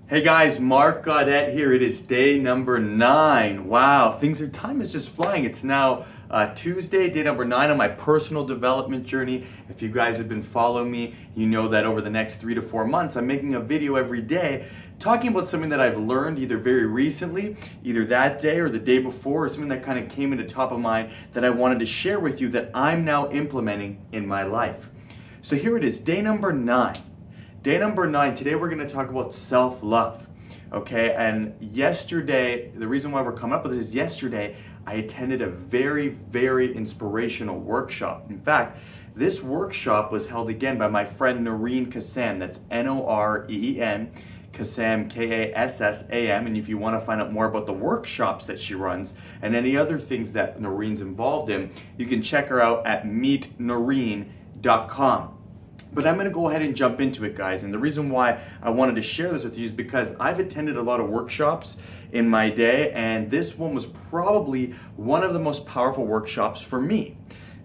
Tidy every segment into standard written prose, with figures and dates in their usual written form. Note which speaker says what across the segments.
Speaker 1: Hey guys, Mark Gaudette here. It is day number 9. Wow, time is just flying. It's now Tuesday, day number 9 on my personal development journey. If you guys have been following me, you know that over the next 3 to 4 months, I'm making a video every day talking about something that I've learned either very recently, either that day or the day before, or something that kind of came into top of mind that I wanted to share with you that I'm now implementing in my life. So here it is, day number 9. Day number 9, today we're going to talk about self-love, okay? And yesterday, the reason why we're coming up with this is yesterday, I attended a very, very inspirational workshop. In fact, this workshop was held again by my friend Noreen Kassam, that's Noreen, Kassam, Kassam, and if you want to find out more about the workshops that she runs and any other things that Noreen's involved in, you can check her out at meetnoreen.com. But I'm going to go ahead and jump into it, guys. And the reason why I wanted to share this with you is because I've attended a lot of workshops in my day, and this one was probably one of the most powerful workshops for me.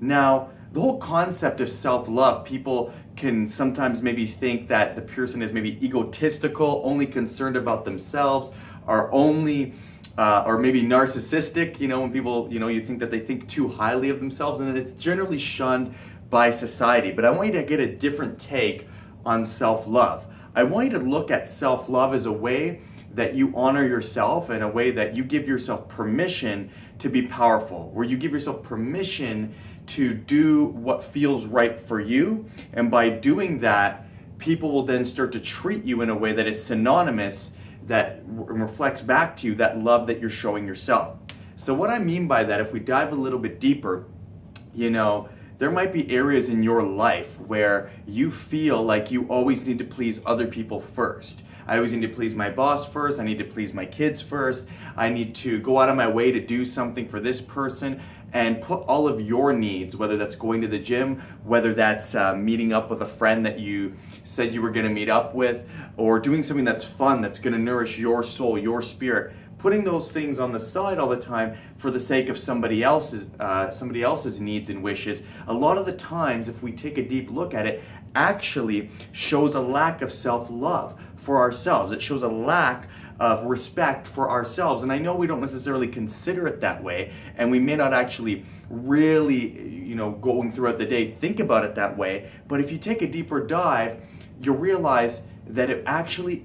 Speaker 1: Now, the whole concept of self-love, people can sometimes maybe think that the person is maybe egotistical, only concerned about themselves, or only or maybe narcissistic, when people, you think that they think too highly of themselves, and it's generally shunned by society. But I want you to get a different take on self-love. I want you to look at self-love as a way that you honor yourself and a way that you give yourself permission to be powerful, where you give yourself permission to do what feels right for you. And by doing that, people will then start to treat you in a way that is synonymous, that reflects back to you that love that you're showing yourself. So what I mean by that, if we dive a little bit deeper, there might be areas in your life where you feel like you always need to please other people first. I always need to please my boss first. I need to please my kids first. I need to go out of my way to do something for this person and put all of your needs, whether that's going to the gym, whether that's meeting up with a friend that you said you were going to meet up with, or doing something that's fun, that's going to nourish your soul, your spirit. Putting those things on the side all the time for the sake of somebody else's needs and wishes, a lot of the times, if we take a deep look at it, actually shows a lack of self-love for ourselves. It shows a lack of respect for ourselves. And I know we don't necessarily consider it that way, and we may not actually really, going throughout the day, think about it that way. But if you take a deeper dive, you'll realize that it actually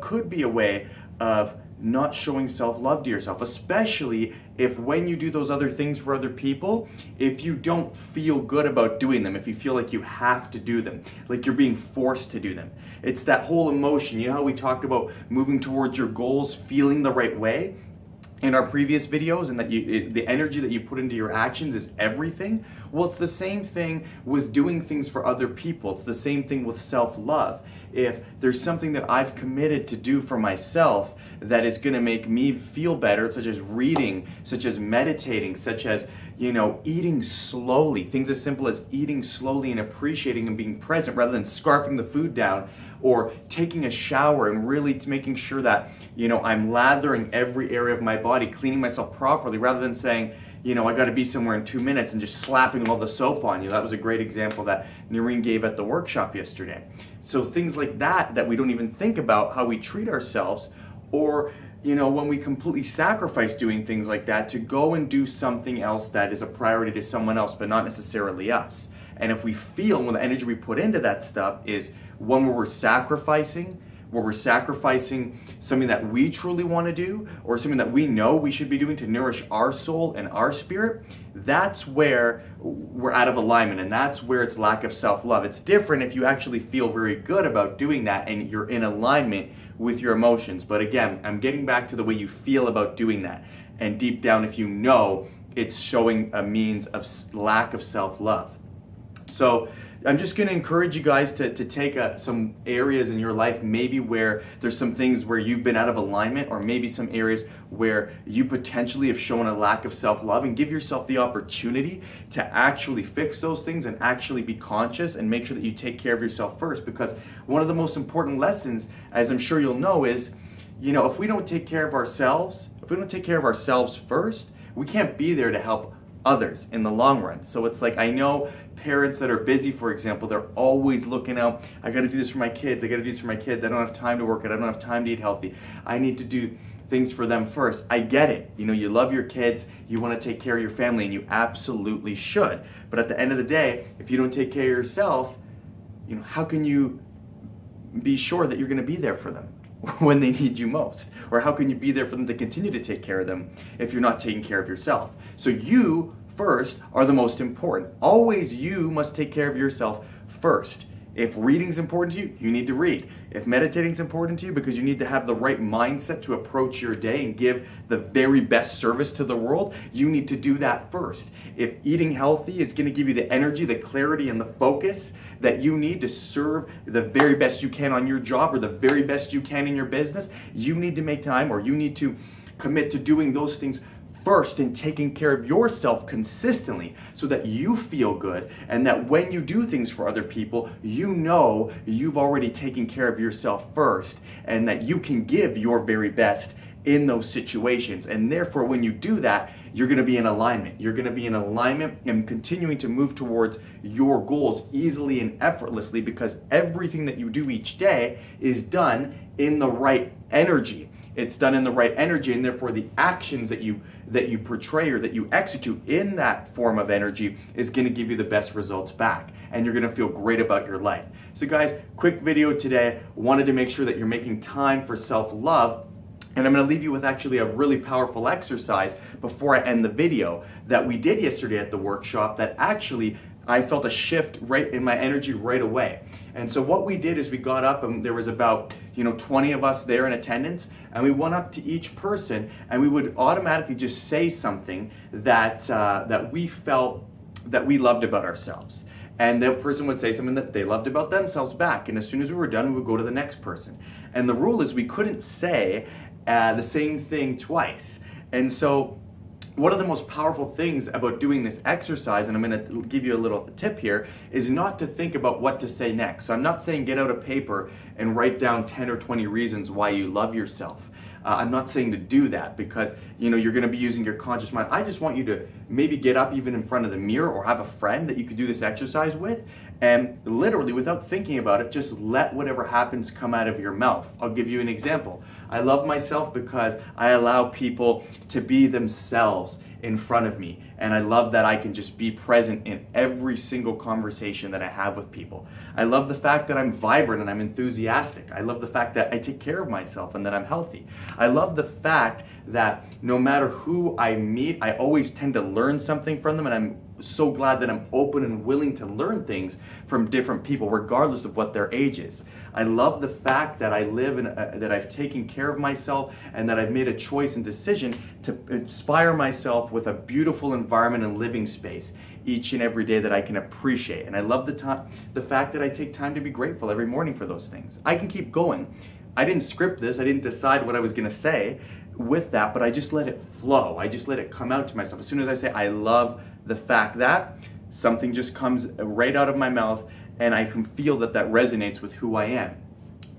Speaker 1: could be a way of not showing self-love to yourself, especially if when you do those other things for other people, if you don't feel good about doing them, if you feel like you have to do them, like you're being forced to do them. It's that whole emotion. You know how we talked about moving towards your goals, feeling the right way in our previous videos, and that the energy that you put into your actions is everything? Well, it's the same thing with doing things for other people. It's the same thing with self-love. If there's something that I've committed to do for myself that is going to make me feel better, such as reading, such as meditating, such as, eating slowly, things as simple as eating slowly and appreciating and being present rather than scarfing the food down, or taking a shower and really making sure that, I'm lathering every area of my body, cleaning myself properly, rather than saying, I got to be somewhere in 2 minutes and just slapping all the soap on you. That was a great example that Noreen gave at the workshop yesterday. So things like that we don't even think about how we treat ourselves, or when we completely sacrifice doing things like that to go and do something else that is a priority to someone else, but not necessarily us. And if we feel when the energy we put into that stuff is one where we're sacrificing something that we truly want to do, or something that we know we should be doing to nourish our soul and our spirit, that's where we're out of alignment, and that's where it's lack of self-love. It's different if you actually feel very good about doing that and you're in alignment with your emotions. But again, I'm getting back to the way you feel about doing that. And deep down, if you know, it's showing a means of lack of self-love. So I'm just going to encourage you guys to take some areas in your life, maybe where there's some things where you've been out of alignment, or maybe some areas where you potentially have shown a lack of self-love, and give yourself the opportunity to actually fix those things and actually be conscious and make sure that you take care of yourself first. Because one of the most important lessons, as I'm sure you'll know, is, if we don't take care of ourselves, first, we can't be there to help others in the long run. So it's like, I know parents that are busy, for example, they're always looking out, I gotta do this for my kids, I gotta do this for my kids, I don't have time to work out, I don't have time to eat healthy, I need to do things for them first. I get it. You know, you love your kids, you want to take care of your family, and you absolutely should. But at the end of the day, if you don't take care of yourself, you know, how can you be sure that you're going to be there for them when they need you most? Or how can you be there for them to continue to take care of them if you're not taking care of yourself? So you first are the most important. Always you must take care of yourself first. If reading's important to you, you need to read. If meditating's important to you because you need to have the right mindset to approach your day and give the very best service to the world, you need to do that first. If eating healthy is going to give you the energy, the clarity, and the focus that you need to serve the very best you can on your job or the very best you can in your business, you need to make time, or you need to commit to doing those things first and taking care of yourself consistently so that you feel good, and that when you do things for other people, you know you've already taken care of yourself first and that you can give your very best in those situations. And therefore, when you do that, you're going to be in alignment. You're going to be in alignment and continuing to move towards your goals easily and effortlessly, because everything that you do each day is done in the right energy. It's done in the right energy, and therefore the actions that you portray or that you execute in that form of energy is going to give you the best results back, and you're going to feel great about your life. So guys, quick video today. Wanted to make sure that you're making time for self-love. And I'm going to leave you with actually a really powerful exercise before I end the video that we did yesterday at the workshop that actually I felt a shift right in my energy right away. And so what we did is we got up, and there was about 20 of us there in attendance, and we went up to each person and we would automatically just say something that that we felt that we loved about ourselves. And that person would say something that they loved about themselves back. And as soon as we were done, we would go to the next person. And the rule is we couldn't say the same thing twice. And so one of the most powerful things about doing this exercise, and I'm going to give you a little tip here, is not to think about what to say next. So I'm not saying get out a paper and write down 10 or 20 reasons why you love yourself. I'm not saying to do that, because you're going to be using your conscious mind. I just want you to maybe get up even in front of the mirror, or have a friend that you could do this exercise with, and literally without thinking about it, just let whatever happens come out of your mouth. I'll give you an example. I love myself because I allow people to be themselves in front of me, and I love that I can just be present in every single conversation that I have with people. I love the fact that I'm vibrant and I'm enthusiastic. I love the fact that I take care of myself and that I'm healthy. I love the fact that no matter who I meet, I always tend to learn something from them, and I'm so glad that I'm open and willing to learn things from different people, regardless of what their age is. I love the fact that I live in that I've taken care of myself, and that I've made a choice and decision to inspire myself with a beautiful environment and living space each and every day that I can appreciate. And I love the fact that I take time to be grateful every morning for those things. I can keep going. I didn't script this. I didn't decide what I was going to say with that, but I just let it flow. I just let it come out to myself. As soon as I say I love the fact that, something just comes right out of my mouth, and I can feel that resonates with who I am.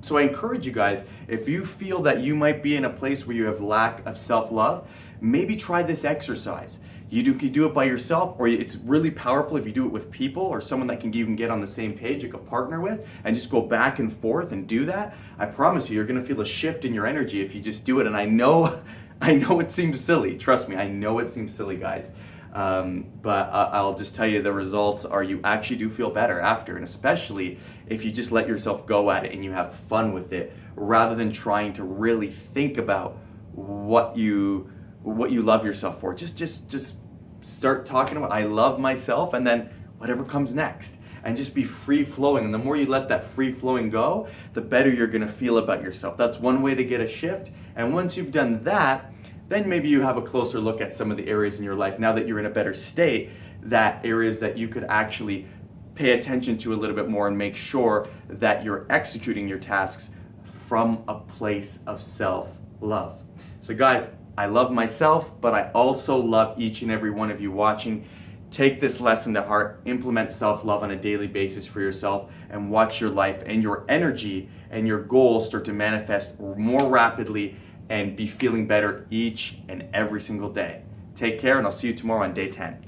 Speaker 1: So I encourage you guys, if you feel that you might be in a place where you have lack of self-love, maybe try this exercise. You can do it by yourself, or it's really powerful if you do it with people or someone that you can get on the same page, you can partner with, and just go back and forth and do that. I promise you're going to feel a shift in your energy if you just do it. And I know it seems silly. Trust me, I know it seems silly, guys. But I'll just tell you, the results are you actually do feel better after, and especially if you just let yourself go at it and you have fun with it, rather than trying to really think about what you love yourself for. Just start talking about I love myself, and then whatever comes next, and just be free flowing. And the more you let that free flowing go, the better you're going to feel about yourself. That's one way to get a shift. And once you've done that, then maybe you have a closer look at some of the areas in your life, now that you're in a better state, that areas that you could actually pay attention to a little bit more and make sure that you're executing your tasks from a place of self-love. So guys, I love myself, but I also love each and every one of you watching. Take this lesson to heart, implement self-love on a daily basis for yourself, and watch your life and your energy and your goals start to manifest more rapidly and be feeling better each and every single day. Take care, and I'll see you tomorrow on day 10.